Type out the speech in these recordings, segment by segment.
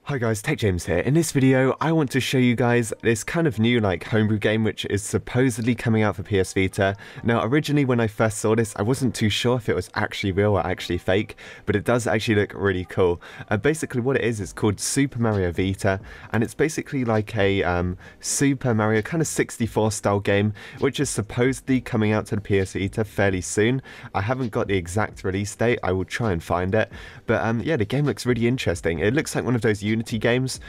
Hi guys, Tech James here. In this video, I want to show you guys this kind of new homebrew game which is supposedly coming out for PS Vita. Now originally when I first saw this, I wasn't too sure if it was actually real or actually fake, but it does actually look really cool. Basically what it is, it's called Super Mario Vita, and it's basically like a Super Mario kind of 64 style game, which is supposedly coming out to the PS Vita fairly soon. I haven't got the exact release date, I will try and find it, but yeah, the game looks really interesting. It looks like one of those Unity games.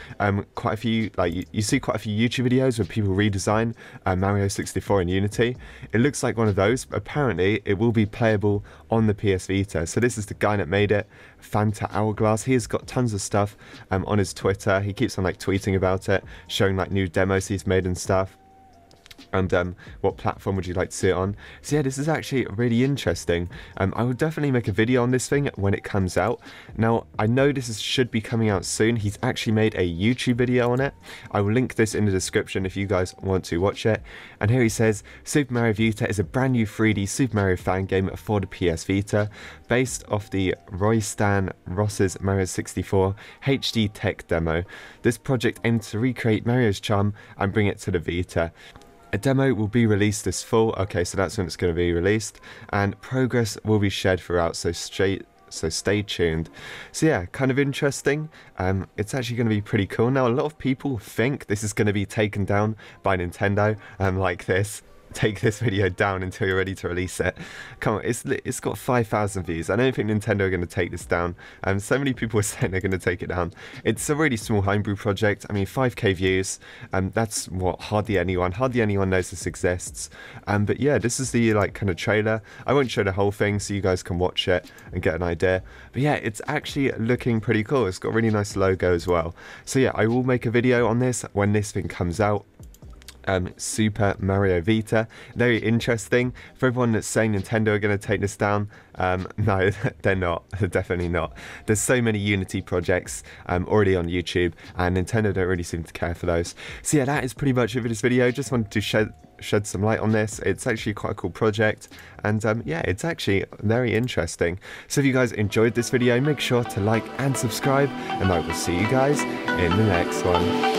Quite a few, you see quite a few YouTube videos where people redesign Mario 64 in Unity. It looks like one of those. Apparently it will be playable on the PS Vita. So this is the guy that made it, Fanta Hourglass. He has got tons of stuff on his Twitter. He keeps on tweeting about it, showing new demos he's made and stuff. And what platform would you like to see it on? So yeah, this is actually really interesting. I will definitely make a video on this thing when it comes out. Now, I know this should be coming out soon. He's actually made a YouTube video on it. I will link this in the description if you guys want to watch it. And here he says, Super Mario Vita is a brand new 3D Super Mario fan game for the PS Vita, based off the Royston Ross's Mario 64 HD tech demo. This project aims to recreate Mario's charm and bring it to the Vita. A demo will be released this fall, okay, so that's when it's going to be released, and progress will be shared throughout, so stay tuned. So yeah, kind of interesting. It's actually going to be pretty cool. Now, a lot of people think this is going to be taken down by Nintendo, like this. Take this video down until you're ready to release it. Come on, it's got 5,000 views. I don't think Nintendo are going to take this down. So many people are saying they're going to take it down. It's a really small homebrew project. I mean, 5k views. That's what hardly anyone knows this exists. But yeah, this is the kind of trailer. I won't show the whole thing so you guys can watch it and get an idea. But yeah, it's actually looking pretty cool. It's got a really nice logo as well. So yeah, I will make a video on this when this thing comes out. Super Mario Vita, very interesting. For everyone that's saying Nintendo are going to take this down, no, they're not. They're definitely not. There's so many Unity projects already on YouTube, and Nintendo don't really seem to care for those. So yeah, that is pretty much it for this video. Just wanted to shed some light on this. It's actually quite a cool project, and yeah, it's actually very interesting. So if you guys enjoyed this video, make sure to like and subscribe, and I will see you guys in the next one.